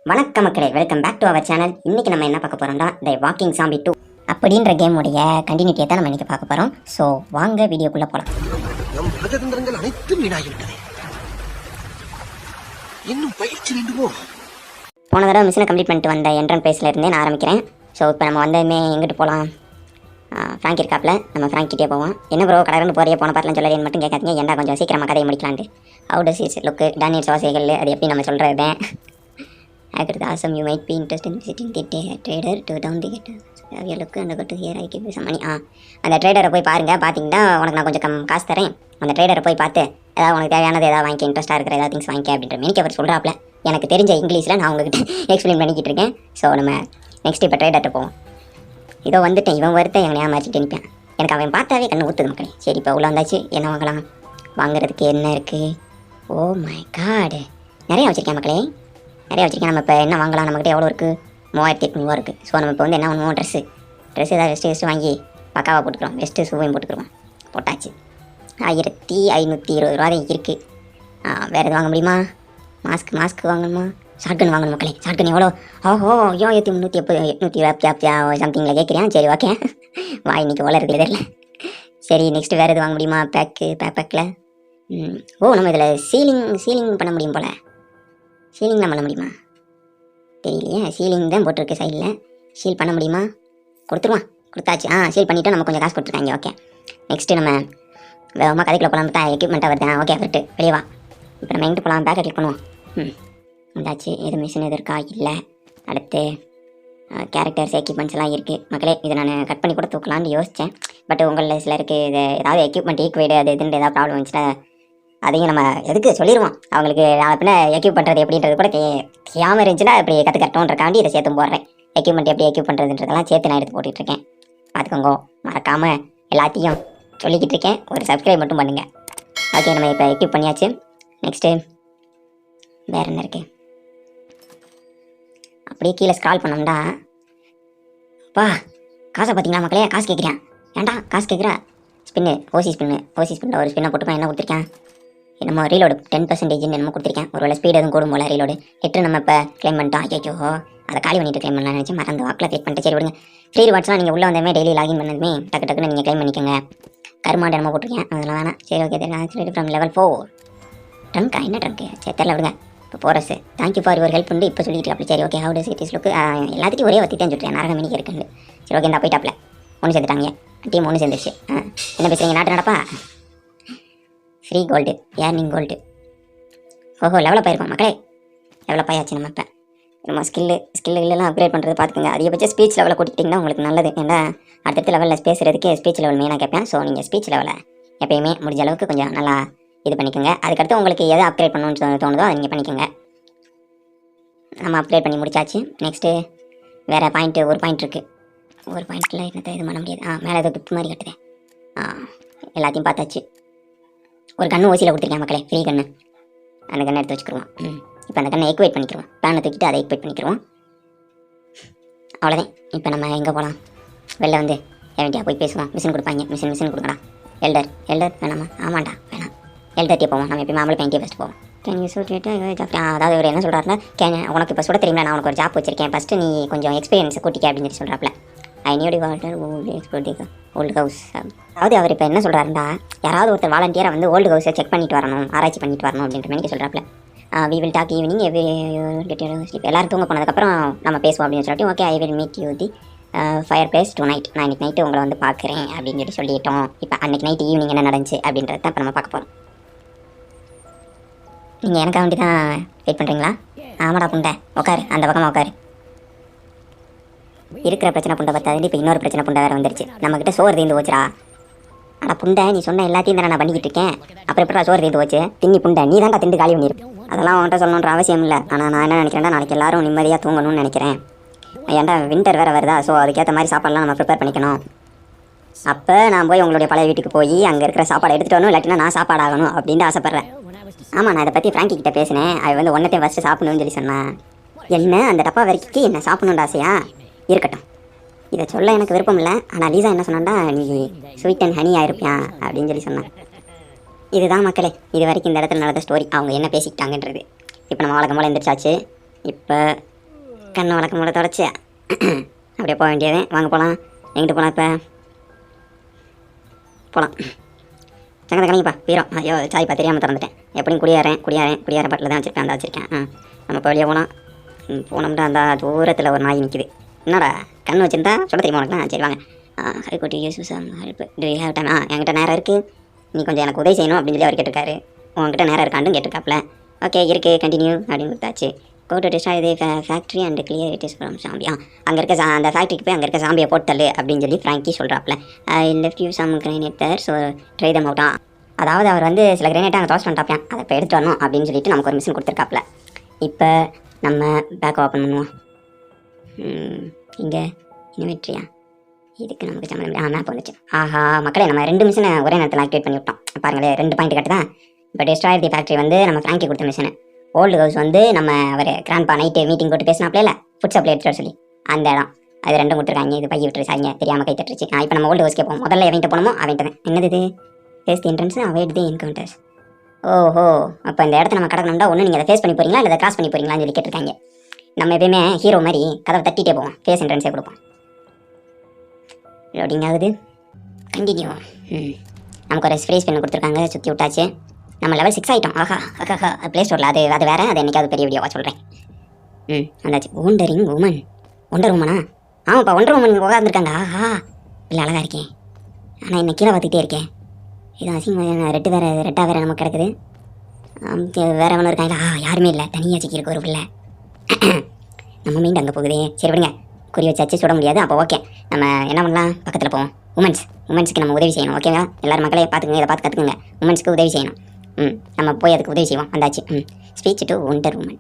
வணக்கம் மக்களே, welcome back to our channel. இன்னைக்கு நம்ம என்ன பார்க்க போறோம்னா தி வாக்கிங் சாம்பி 2 அப்படின்ற கேமுடைய கண்டினியூட்டியை தான் நம்ம இன்னைக்கு பார்க்க போறோம். ஸோ வாங்க வீடியோக்குள்ள போகலாம். நம் ராஜதந்திரங்கள் அனைத்தும் வீணாகிவிட்டது. இன்னும் பயிற்சி வேண்டுமோ? போன தடவை மிஷினை கம்ப்ளீட் பண்ணிட்டு வந்த என்ட்ரன் பிளேஸ்ல இருந்தே நான் ஆரம்பிக்கிறேன். ஸோ இப்போ நம்ம வந்ததுமே எங்கிட்டு போகலாம்? ஃப்ராங்க் இருக்காப்ல, நம்ம ஃப்ராங்க் கிட்டே போவோம். என்ன ப்ரோ கடற்கண்டு போறிய போன பாட்டில் சொல்லலேன்னு மட்டும் கேட்காதீங்க. ஏன்டா கொஞ்சம் சீக்கிரமாக கதையை முடிக்கலான்ட்டு. அவுட் சீஸ் லுக்கு டேனியல் வாசிகள் அது எப்படி நம்ம சொல்கிறது? Accurate awesome, you might be interested in visiting the trader to down the get have a look and go to here I give you some money. அந்த ட்ரேடரை போய் பாருங்க. பார்த்தீங்கன்னா உனக்கு நான் கொஞ்சம் காசு தரேன். அந்த ட்ரேடரை போய் பார்த்து ஏதாவது உனக்கு தேவையானது ஏதாவது வாங்கி இன்ட்ரெஸ்ட்டாக இருக்கிற ஏதாவது திங்ஸ் வாங்கிக்க அப்படின்ற மீனிக்கு அவர் சொல்கிறாப்ல. எனக்கு தெரிஞ்ச இங்கிலீஷில் நான் உங்ககிட்ட எக்ஸ்பிளைன் பண்ணிக்கிட்டு இருக்கேன். ஸோ நம்ம நெக்ஸ்ட் இப்போ ட்ரேடர்கிட்ட போவோம். இதோ வந்துட்டேன். இவன் வருத்த எவனையா மாற்றிட்டு நிற்பேன். எனக்கு அவன் பார்த்தாவே கண்ணு ஊற்றுது மக்களே. சரி இப்போ உள்ள வந்தாச்சு. என்ன வாங்கலாம்? வாங்குறதுக்கு என்ன இருக்குது? ஓ மை காடு, நிறையா வச்சுருக்கேன் மக்களே, நிறையா வச்சுருக்கேன். நம்ம இப்போ என்ன வாங்கலாம்? நம்மக்கிட்ட எவ்வளோ இருக்குது? 3800 இருக்குது. ஸோ நம்ம இப்போ வந்து என்ன பண்ணுவோம்? ட்ரெஸ்ஸு ஏதாவது வெஸ்ட்டு வாங்கி பக்காவாக போட்டுக்கிறோம். வெஸ்ட்டு ஷூவையும் போட்டுக்கிறோம். போட்டாச்சு. 1520 ரூபா தான் இருக்குது. வேறு எது வாங்க முடியுமா? மாஸ்க் வாங்கணுமா? ஷார்ட்கன் வாங்கணும் மக்களே. ஷார்ட்கன் எவ்வளோ? ஓஹோ 380 சம்திங்கில் கேட்குறேன். சரி ஓகே, வா இன்னைக்கு ஓலை இருக்குது தெரியல. சரி நெக்ஸ்ட்டு வேறு எது வாங்க முடியுமா? பேக்கில் ஓ நம்ம இதில் சீலிங் பண்ண முடியும் போல். சீலிங்லாம் பண்ண முடியுமா தெரியலையே. சீலிங் தான் போட்டிருக்கு சைடில். சீல் பண்ண முடியுமா? கொடுத்தாச்சு. சீல் பண்ணிவிட்டு நம்ம கொஞ்சம் காசு கொடுத்துருக்காங்க. ஓகே நெக்ஸ்ட்டு நம்ம வேகமாக கதைக்குள்ள போகலாம். தான் எக்யூப்மெண்ட்டாக வருது. ஓகே வரட்டு வெளியே வா. இப்போ நம்ம எங்கிட்டு போகலாம்? பேக்கை கிளிக் பண்ணுவோம். வந்தாச்சு. எது மிஷின் எது இருக்கா? இல்லை. அடுத்து கேரக்டர்ஸ் எக்யூப்மெண்ட்ஸ் எல்லாம் இருக்குது மக்களே. இதை நான் கட் பண்ணி கூட தூக்கலான்னு யோசித்தேன். பட் உங்களில் சிலருக்கு இது ஏதாவது எக்யூப்மெண்ட் ஈக்குவைடு அது இதுன்னு ஏதாவது ப்ராப்ளம் வந்துச்சுன்னா அதையும் நம்ம எதுக்கு சொல்லிடுவோம். அவங்களுக்கு பின்ன எக்யூப் பண்ணுறது எப்படின்றது கூட தெரியாமல் இருந்துச்சுன்னா இப்படி கற்றுக்கட்டோன்றக்காண்டி இதை சேர்த்து போடுறேன். எக்யூப்மெண்ட் எப்படி எக்யூப் பண்ணுறதுன்றதெல்லாம் சேர்த்து நான் எடுத்து போட்டுட்ருக்கேன். பார்த்துக்கோங்க, மறக்காமல் எல்லாத்தையும் சொல்லிக்கிட்டு இருக்கேன். ஒரு சப்ஸ்கிரைப் மட்டும் பண்ணுங்கள். ஓகே நம்ம இப்போ எக்யூப் பண்ணியாச்சு. நெக்ஸ்ட்டு வேறு என்ன இருக்குது? அப்படியே கீழே ஸ்க்ரால் பண்ணோம்டா. பா காசை பார்த்தீங்களா மக்களே? காசு கேட்குறேன். ஏன்டா காசு கேட்குறா? ஓசி ஸ்பின்னில் ஒரு ஸ்பின்னை போட்டுப்பேன். என்ன கொடுத்துருக்கேன்? என்னமோ ரீலோடு 10% என்னமோ கொடுத்துருக்கேன். ஒரு வேளை ஸ்பீடு எதுவும் கூடும் போல ரீலோடு. ஹெட்டு நம்ம இப்போ கிளைம் பண்ணிட்டோம். ஐயோ அதை காலி பண்ணிட்டு கிளைம் பண்ணலாம் நினச்சி மறந்து வாக்கில் கிளிக் பண்ணிட்டு சரி விடுங்க. ஃப்ரீ ரிவார்ட்ஸ்லாம் நீங்கள் உள்ளே வந்தமே டெய்லி லாகின் பண்ணதுமே டக்குன்னு நீங்கள் கிளைம் பண்ணிக்கோங்க. கருமாடு என்னமோ போட்டிருக்கேன், அதெல்லாம் வேணாம். சரி ஓகே தெரியல. From level 4 ட்ரங்க்கா? என்ன ட்ரங்க்கு? சரி தெரியல விடுங்க. இப்போ போகிறஸ் தேங்க்யூ ஃபார் யுவர் ஹெல்ப் இப்போ சொல்லிட்டு அப்படி. சரி okay how does it is look? எல்லாத்தையும் ஒரே வத்தி தான் சொல்லிட்டேன். நரக மினிக்கு இருக்குன்னு. சரி ஓகே இந்த போயிட்டாப்ல ஒன்று சேர்ந்துட்டாங்க. டீம் ஒன்று சேர்ந்துருச்சு. என்ன பேசுகிறீங்க? நாட்டு நடப்பா? Free gold, earning gold. ஓஹோ லெவலப் ஆயிருக்கோம் மக்களே. லெவலப் ஆயாச்சு. நம்ம இப்போ நம்ம ஸ்கில்லுலாம் அப்கிரேட் பண்ணுறது பார்த்துக்கோங்க. அதிகபட்சம் ஸ்பீச் லெவலில் கூட்டிக்கிட்டிங்கன்னா உங்களுக்கு நல்லது. ஏன்னா அடுத்த லெவலில் பேசுகிறதுக்கு ஸ்பீச் லெவல் மெயினாக கேட்பேன். ஸோ நீங்கள் ஸ்பீச் லெவலில் எப்பயுமே முடிஞ்ச அளவுக்கு கொஞ்சம் நல்லா இது பண்ணிக்கோங்க. அதுக்கடுத்து உங்களுக்கு எதை அப்கிரேட் பண்ணணும்னு தோணுதோ அதை நீங்கள் பண்ணிக்கோங்க. நம்ம அப்கிரேட் பண்ணி முடிச்சாச்சு. நெக்ஸ்ட்டு வேறு ஒரு பாயிண்ட் இருக்குது. ஒரு பாயிண்ட்டில் என்னத்தை இது பண்ண முடியாது. மேலே ஏதோ கிஃப்ட் மாதிரி கட்டுது. எல்லாத்தையும் பார்த்தாச்சு. ஒரு கன்று ஓசியில் கொடுத்துருக்கேன் மக்களே, ஃப்ரீ கன்று. அந்த கண்ணை எடுத்து வச்சுக்கிடுவோம். இப்போ அந்த கண்ணை எக்வைட் பண்ணிக்கிறோம். பேனை தூக்கிட்டு அதை எக்வைட் பண்ணிக்கிறோம். அவ்வளோதான். இப்போ நம்ம எங்கே போகலாம்? வெளில வந்து எவன்ட்டியா போய் பேசுவோம். மிஷின் கொடுப்பாங்க. மிஷின் கொடுக்கடா. எல்டர் வேணாமா? ஆமாண்டா வேணாம். எல்டர்ட்டியே போவோம். நம்ம எப்பயும் மாம்பழம் பெயிண்டியே ஃபஸ்ட்டு போவோம். கேன் யூ சொல்லிட்டு அதாவது இவர் என்ன சொல்கிறாருன்னா, உனக்கு இப்போ சுட தெரியுமா? நான் உனக்கு ஒரு ஜாப் வச்சிருக்கேன். ஃபஸ்ட்டு நீ கொஞ்சம் எக்ஸ்பீரியன்ஸை கூட்டிக்க அப்படின்னு சொல்லி சொல்கிறாப்ல. I need water old house. அதாவது அவர் இப்போ என்ன சொல்கிறாருண்டா, யாராவது ஒருத்தர் வாலண்டியராக வந்து ஓல்டு ஹவுஸை செக் பண்ணிட்டு வரணும், ஆராய்ச்சி பண்ணிட்டு வரணும் அப்படின்ற மாதிரி சொல்கிறாப்ல. வி வில் டாக் ஈவினிங் எல்லாரும் தூங்க போனதுக்கப்புறம் நம்ம பேசுவோம் அப்படின்னு சொல்லிட்டு okay I will meet you the fire place to night. நான் இன்றைக்கி நைட்டு உங்களை வந்து பார்க்குறேன் அப்படின்னு சொல்லிட்டோம். இப்போ அன்றைக்கி நைட்டு ஈவினிங் என்ன நடந்துச்சு அப்படின்றத தான் இப்போ நம்ம பார்க்க போகிறோம். நீங்கள் எனக்காக வேண்டி தான் வெயிட் பண்ணுறீங்களா? ஆமாடா புண்டை, உட்காரு, அந்த பக்கமாக உட்காரு. இருக்கிற பிரச்சனை புண்டை பார்த்தாது. இப்போ இன்னொரு பிரச்சனை புண்டை வேறு வந்துருச்சு. நம்மக்கிட்ட சோறு தீர்ந்து போச்சுடா. ஆனால் புண்டை நீ சொன்ன எல்லாத்தையும் தானே நான் பண்ணிக்கிட்டு இருக்கேன். அப்புறம் எப்படா சோறு தீர்ந்து போச்சு? தின்னி புண்டை நீ தான்டா திண்டு காலி பண்ணியிருப்பேன். அதெல்லாம் அவன்கிட்ட சொல்லணுன்ற அவசியம் இல்லை. ஆனால் நான் என்ன நினைக்கிறேன்டா, நாளைக்கு எல்லாரும் நிம்மதியாக தூங்கணும்னு நினைக்கிறேன். ஏன்டா வின்டர் வேறு வருதா? ஸோ அதுக்கேற்ற மாதிரி சாப்பாடெலாம் நம்ம ப்ரிப்பேர் பண்ணிக்கணும். அப்போ நான் போய் உங்களுடைய பழைய வீட்டுக்கு போய் அங்கே இருக்கிற சாப்பாடை எடுத்துகிட்டு வரணும், இல்லாட்டினா நான் சாப்பாடு ஆகணும் அப்படின்னு ஆசைப்பட்றேன். ஆமாம் நான் இதை பற்றி ஃப்ராங்கி கிட்ட பேசினேன். அது வந்து ஒன்றத்தையும் ஃபஸ்ட்டு சாப்பிடணும்னு சொல்லி சொன்னேன். என்ன அந்த டப்பா வரைக்கும் என்ன சாப்பிடணுன்ற ஆசையா? இருக்கட்டும், இதை சொல்ல எனக்கு விருப்பம் இல்லை. ஆனால் லீசா என்ன சொன்னான்டா, நீ ஸ்வீட் அண்ட் ஹனி ஆயிருப்பியா அப்படின்னு சொல்லி சொன்னான். இதுதான் மக்களே இது வரைக்கும் இந்த இடத்துல நடந்த ஸ்டோரி. அவங்க என்ன பேசிக்கிட்டாங்கன்றது. இப்போ நம்ம வழக்கம் போல் எந்திரிச்சாச்சு. இப்போ கண்ணு வழக்கம் போல தொடச்சி அப்படியே போக வேண்டியது. வாங்க போகலாம். எங்கிட்ட போகலாம் இப்போ? போகலாம். சங்கத்தை கணிப்பா பீரோ. ஐயோ சாய்ப்பா தெரியாமல் திறந்துட்டேன். எப்படியும் குடியாரேன் பாட்டில் தான் வச்சுருக்கேன். அந்த வச்சுருக்கேன். நம்ம இப்போ வெளியே போகலாம். போனோம்னா அந்த தூரத்தில் ஒரு நாய் நிற்கிது. என்னடா கண்ணு வச்சுருந்தா சொல்ல தெரியுமா உனக்குலாம்? சரி வாங்க. Help use help to have time. என்கிட்ட நேரம் இருக்குது, நீ கொஞ்சம் எனக்கு உதவி செய்யணும் அப்படின்னு சொல்லி அவர் கேட்டிருக்காரு. உங்ககிட்ட நேரம் இருக்கான்னு கேட்டிருக்காப்புல. ஓகே இருக்குது, கண்டினியூ அப்படின்னு கொடுத்தாச்சு. Go to destroy the factory and clear it is from Zambia. அங்கே இருக்க அந்த ஃபேக்ட்ரிக்கு போய் அங்கே இருக்க சாம்பியை போட்டல் அப்படின்னு சொல்லி ஃப்ராங்கி சொல்கிறாப்புல. I left you some grenade there so try them அவுட்டா. அதாவது அவர் வந்து சில கிரைனேட்டை அங்கே தோஸ் பண்ணிட்டாப்பியான், அதை இப்போ எடுத்து வரணும் அப்படின்னு சொல்லிட்டு நமக்கு ஒரு மிஷின் கொடுத்துருக்காப்புல. இப்போ நம்ம பேக் ஓப்பன் பண்ணுவோம். இங்கே இன்வெட்ரியா இதுக்கு நமக்கு சம்மந்தம் மேப் வந்துச்சு. ஆஹா மக்களே, நம்ம 2 மிஷினை ஒரே நேரத்தில் ஆக்டிவேட் பண்ணி விட்டோம். பாருங்களேன் 2 பாயிண்ட் கட்டு தான். இப்போ டிஸ்ட்ராய் தி ஃபேக்ட்ரி வந்து நம்ம ஃப்ராங்கி கொடுத்த மிஷினு. ஓல்டு ஹவுஸ் வந்து நம்ம அவர் கிராண்ட்பா நைட்டு மீட்டிங் போட்டு பேசினாப்ல ஃபுட் சப்ளை எடுத்துகிட்டு சொல்லி அந்த இடம். அது 2 கொடுத்துருக்காங்க. இது பைய விட்டுரு சாரிங்க, தெரியாமல் கை தட்டுருச்சு. இப்போ நம்ம ஓல்டு ஹவுஸ்க்கே போவோம். முதல்ல எவன்ட்டு போனோமோ அவன்ட்டு தான். என்னது இது? Face the entrance avoid the encounters. ஓஹோ, அப்போ இந்த இடத்த நம்ம கடக்கணும்னா ஒன்று நீங்கள் அதை ஃபேஸ் பண்ணி போகிறீங்களா இல்லை அதை கிராஸ் பண்ணி போகிறீங்களான்னு சொல்லி கேட்டிருக்காங்க. நம்ம எப்பயுமே ஹீரோ மாதிரி கதவை தட்டிகிட்டே போவோம், ஃபேஸ் என்ட்ரன்ஸே கொடுப்போம். லோடிங் ஆகுது, கண்டினியூ. நமக்கு ஒரு ஸ்ப்ரே ஸ்பென் கொடுத்துருக்காங்க, சுற்றி விட்டாச்சு. நம்ம லெவல் 6 ஆகிட்டோம். ஆஹா ஆஹா, ப்ளே ஸ்டோரில் அது வேறு, அது என்றைக்காவது பெரிய வீடியோவாக சொல்கிறேன். வந்தாச்சு. Wondering woman. ஒண்டர் உமனா? ஆமாப்பா, ஒண்டர் உமன் உட்காந்துருக்காங்க. ஆஹா இல்லை, அழகாக இருக்கேன். ஆனால் என்ன கீழே பார்த்துக்கிட்டே இருக்கேன். இது அசிங்க ரெட்டாக வேறு நமக்கு கிடக்குது. வேறு ஒன்று இருக்காங்களா? யாருமே இல்லை, தனியாக சிக்கிருக்கு ஒரு பிள்ளை. நம்ம மீண்டும் அங்கே போகுதே. சரி விடுங்க, குறி வச்சு சுட முடியாது. அப்போ ஓகே, நம்ம என்ன பண்ணலாம், பக்கத்தில் போவோம். உமன்ஸ்க்கு நம்ம உதவி செய்யணும். ஓகேவா? எல்லோரும் மக்களே பார்த்துக்குங்க, இதை பார்த்து கற்றுக்குங்க. உமன்ஸ்க்கு உதவி செய்யணும். நம்ம போய் அதுக்கு உதவி செய்வோம். வந்தாச்சு. Speech to wonder woman.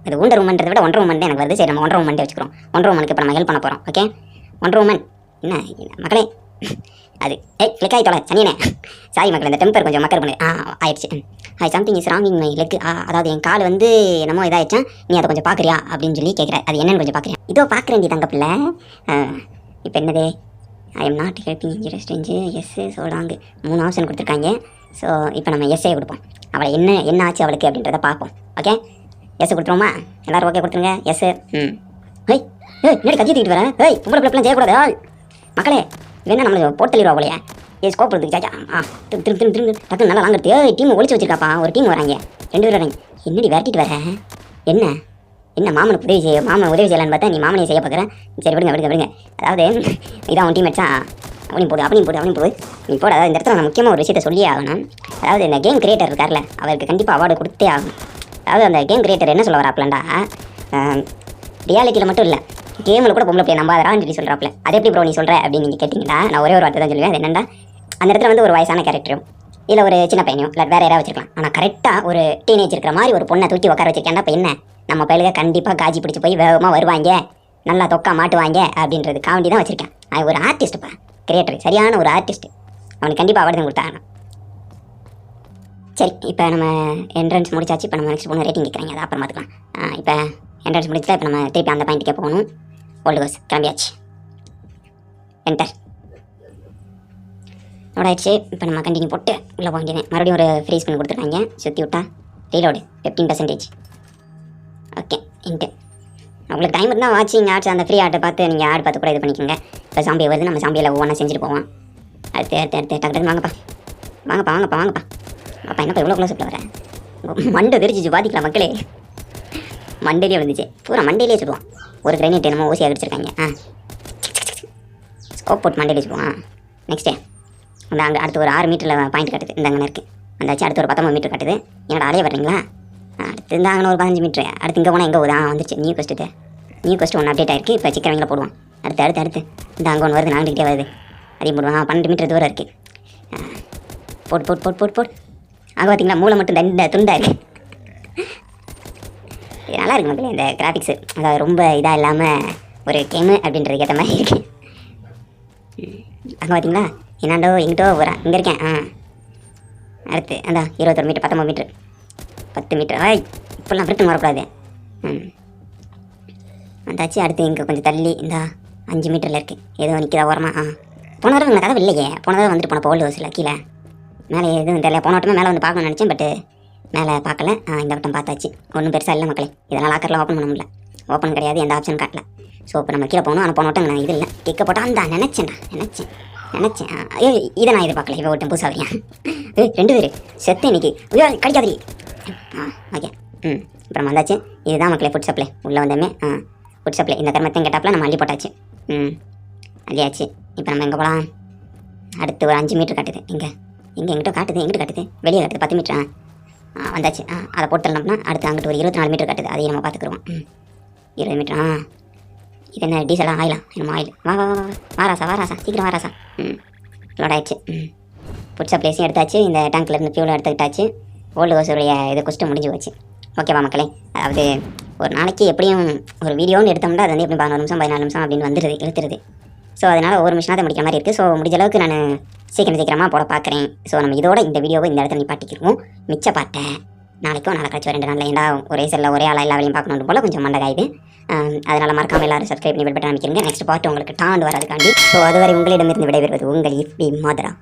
அது ஒண்டர் உமன்றதை விட ஒண்டர் உமன் தான் எனக்கு வருது. சரி, நம்ம ஒண்டர் உமன் வச்சுக்கிறோம். ஒண்டர் உமனுக்கு இப்போ நம்ம ஹெல்ப் பண்ண போகிறோம். ஓகே, ஒண்டர் உமன் என்ன மக்களே, அது கிளிக் ஆகிட்டோல சனியனே. சாரி மக்களே, இந்த டெம்பர் கொஞ்சம் மக்கள் பண்ணு. ஆயிடுச்சு. Something is wrong in my leg. அதாவது என் கால் வந்து என்னமோ இதாகிடுச்சா, நீ அதை கொஞ்சம் பார்க்குறியா அப்படின்னு சொல்லி கேட்குறேன். அது என்னன்னு கொஞ்சம் பார்க்குறேன். இதோ பார்க்குறேன் தங்க பிள்ளை. இப்போ என்னது? I am not helping injurious strange. Yes சொல்கிறாங்க. 3 ஆப்ஷன் கொடுத்துருக்காங்க. ஸோ இப்போ நம்ம எஸ்ஸே கொடுப்போம். அவளை என்ன ஆச்சு அவளுக்கு அப்படின்றத பார்ப்போம். ஓகே, எஸ் கொடுத்துருவோமா? எல்லோரும் ஓகே கொடுத்துருங்க. எஸ்ஸு. முன்னாடி கட்சி தூக்கிட்டு வரேன். பொம்பளை பிள்ளைலாம் செய்யக்கூடாது. மக்களே, வேணா நம்மளுக்கு போட்டு தள்ளிடுவா போலையே. ஸ்கோப் கொடுத்து சாச்சா. திரும்ப டக்குன்னு நல்லா வாங்குறது. டீம் ஒழிச்சு வச்சிருக்காப்பா. ஒரு டீம் வராங்க, 2 பேர் வராங்க. என்னடி விரட்டிட்டு வர? என்ன மாமனுக்கு மாமன் உதவி செய்யலான்னு பார்த்தா நீ மாமனையை செய்ய பார்க்குறேன். சரி விடுங்க. அதாவது இதான் உன் டீமேட்ஸா? அப்படின்னு போடு. நீ போட. அதாவது இந்த இடத்துல நான் முக்கியமாக ஒரு விஷயத்தை சொல்லியே ஆகணும். அதாவது இந்த கேம் கிரியேட்டர் இருக்கார்ல, அவருக்கு கண்டிப்பாக அவார்டு கொடுத்தே ஆகணும். அதாவது அந்த கேம் கிரியேட்டர் என்ன சொல்ல வராப்லண்டா, ரியாலிட்டியில் மட்டும் இல்லை, கேமில் கூட பொம்பளை பிள்ளை நம்பாதரான்னு சொல்லி சொல்கிறாப்ல. அது எப்படி ப்ரோ நீ சொல்கிற அப்படின்னு நீங்கள் கேட்டிங்கன்னா, நான் ஒரே ஒரு வார்த்தை தான் சொல்லுவேன். அது என்னென்னா, அந்த இடத்துல வந்து ஒரு வயசான கேரக்டரும் இல்லை ஒரு சின்ன பையனையும் இல்லை வேறு யாராவது வச்சிருக்கலாம். ஆனால் கரெக்டாக ஒரு டீனேஜ் இருக்கிற மாதிரி ஒரு பொண்ணை தூக்கி உட்கார வச்சிருக்கேன். இப்போ என்ன, நம்ம பயிலுக கண்டிப்பாக காஜி பிடிச்சி போய் வேகமாக வருவாங்க, நல்லா தொக்கா மாட்டுவாங்க அப்படின்றது காமெடி தான் வச்சுருக்கேன். அவன் ஒரு ஆர்டிஸ்ட்டுப்பா, கிரியேட்டர், சரியான ஒரு ஆர்டிஸ்ட். அவனுக்கு கண்டிப்பாக அவார்டு தான் கொடுத்தாங்க. சரி, இப்போ நம்ம என்ட்ரன்ஸ் முடிச்சாச்சு. இப்போ நம்ம நெக்ஸ்ட் போன ரேட்டிங் கேட்குறாங்க, அதை அப்புறம் பார்த்துக்கலாம். இப்போ என்ட்ரன்ஸ் முடிச்சுட்டு இப்போ நம்ம திருப்பி அந்த பாயிண்ட்டுக்கே போகணும். ஓல்டு ஹவுஸ் கிளம்பியாச்சு. என்டர் நோடாயிடுச்சு. இப்போ நம்ம கண்டினியூ போட்டு உள்ளே போக வேண்டியது. மறுபடியும் ஒரு ஃப்ரீஸ் பண்ணி கொடுத்துருக்காங்க. சுற்றி விட்டா ரீலோடு 15%. ஓகே, இன்ட்டு உங்களுக்கு டைம் இருந்தால் வாட்சிங் ஆட்ஸ் அந்த ஃப்ரீ ஆட்டை பார்த்து நீங்கள் ஆட் பார்த்து கூட இது பண்ணிக்கோங்க. இப்போ சாம்பியை வருது, நம்ம சாம்பியில் ஒவ்வொன்றா செஞ்சுட்டு போவோம். அடுத்து டக்கு வாங்கப்பா. அப்பா என்னப்பா எவ்வளோ க்ளோஸ் வரேன்? மண்டை தெரிச்சிச்சு பாதிக்கலாம் மக்களே. மண்டையிலே வந்துச்சு, பூரா மண்டையிலே சொல்லுவான். ஒரு கிரைனேட் என்னமோ ஊசியாக அடிச்சிருக்காங்க. ஸ்கோப் போட்டு மண்டையிலே சொல்லுவான். நெக்ஸ்ட்டு அந்த அங்கே அடுத்து ஒரு 6 மீட்டரில் பாயிண்ட் கட்டுது. இந்த அங்கே இருக்குது. வந்தாச்சு. அடுத்து ஒரு 19 மீட்டர் கட்டுது. என்னோட அலைய வர்றீங்களா? அடுத்து இந்த அங்கே ஒரு 15 மீட்ரு. அடுத்து இங்கே போனால் எங்கே போகுது? வந்துச்சு நியூ கொஸ்ட்டு 1 அப்டேட் ஆயிருக்கு. இப்போ சிக்கனவங்களை போடுவோம். அடுத்து இந்த அங்கே ஒன்று வருது, நாங்கிட்டே வருது. அதையும் போடுவாங்க. 12 மீட்டர் தூரம் இருக்குது. போட்டு அங்கே பார்த்தீங்களா, மூளை மட்டும் துண்டாக இருக்குது. இது நல்லா இருக்கு மக்களே, இந்த கிராஃபிக்ஸு. அதாவது ரொம்ப இதாக இல்லாமல் ஒரு கேமு அப்படின்றதுக்கு ஏற்ற மாதிரி இருக்குது. அங்கே பார்த்தீங்களா, என்னாண்டோ எங்கிட்டோ போகிறேன். இங்கே இருக்கேன். அடுத்து அந்த 21 மீட்டர், 19 மீட்ரு, 10 மீட்டர். இப்போல்லாம் விருத்தம் வரக்கூடாது. வந்தாச்சு. அடுத்து இங்கே கொஞ்சம் தள்ளி இந்த 5 மீட்டரில் இருக்குது. ஏதோ நிற்கிதா ஓரமாக. போன தடவை இந்த கதவு இல்லையே. போன தடவை வந்துட்டு போன ஓல்டு ஹவுஸில் கீழே மேலே எதுவும் தெரியல. போன வட்டமே மேலே வந்து பார்க்கணும்னு நினச்சேன், பட்டு மேலே பார்க்கல. இந்த வட்டம் பார்த்தாச்சு. ஒன்றும் பெருசாக இல்லை மக்களே. இதெல்லாம் லாக்கரில் ஓப்பன் பண்ண முடியல. ஓப்பன் கிடையாது, எந்த ஆப்ஷன் காட்டல. ஸோ இப்போ நம்ம கீழே போகணும். ஆனால் போன வட்டம் நான் இது இல்லை கிக்க போட்டால் அந்த நினச்சேன். ஐயோ இதை நான் எதிர்பார்க்கல. இப்போ ஒருத்தன் புதுசாக வரையா. 2 பேர் செத்து இன்னைக்கு. ஐயோ கிடைக்காதீ. ஓகே. அப்புறம் வந்தாச்சு. இதுதான் மக்களே ஃபுட் சப்ளை. உள்ளே வந்தோமே ஃபுட் சப்ளை. இந்த கர்மத்தையும் கேட்டாப்பில் நம்ம அள்ளி போட்டாச்சு. அள்ளியாச்சு. இப்போ நம்ம எங்கே போகலாம்? அடுத்து ஒரு 5 மீட்டர் காட்டுது. எங்கிட்ட காட்டுது வெளியே காட்டுது 10 மீட்டரா. வந்தாச்சு. அதை போட்டுடலாம்னா அடுத்து அங்கிட்டு ஒரு 24 மீட்டர் காட்டுது. அதையும் நம்ம பார்த்துக்குருவோம். 20 மீட்டரா. இது என்ன டீசலா ஆயிலா? நம்ம ஆயில். வா ராசா சீக்கிரம் வா ராசா. லோட் ஆயிடுச்சு. ஃபுட் சப்ளைஸையும் எடுத்தாச்சு. இந்த டேங்க்ல இருந்து ஃபியூலும் எடுத்துக்கிட்டாச்சு. ஓல்டு ஹவுஸுடைய இது கொஸ்ட்டு முடிஞ்சு போச்சு. ஓகேவா மக்களே? அதாவது ஒரு நாளைக்கு எப்படியும் ஒரு வீடியோன்னு எடுத்தோம்னா அது வந்து எப்படி 14 நிமிஷம் 14 நிமிஷம் அப்படின்னு இழுத்துருது. ஸோ அதனால் ஒவ்வொரு மிஷினாக முடிக்கிற மாதிரி இருக்குது. ஸோ முடிஞ்ச அளவுக்கு நான் சீக்கிரமாக போட பார்க்குறேன். ஸோ நம்ம இதோட இந்த வீடியோவை இந்த இடத்துல நிப்பாட்டிக்கிடுவோம். மிச்ச பார்த்தேன் நாளைக்கும் நாளை கழிச்சு 2 நாளில் ஏண்டா ஒரே செல்லில் ஒரே ஆளாக எல்லா வேலையும் பார்க்கணும் போல் கொஞ்சம் மண்டகாயுது. அதனால் மறக்காமல் எல்லாரும் சப்ஸ்கிரைப் பண்ணி பெல் பட்டன் அமைக்கிறீங்க. நெக்ஸ்ட் பார்ட் உங்களுக்கு டாண்டு வரதுக்காண்டி. ஸோ அதுவரை உங்களிடமிருந்து விடைபெறுவது உங்கள் இஃபி மாதரா.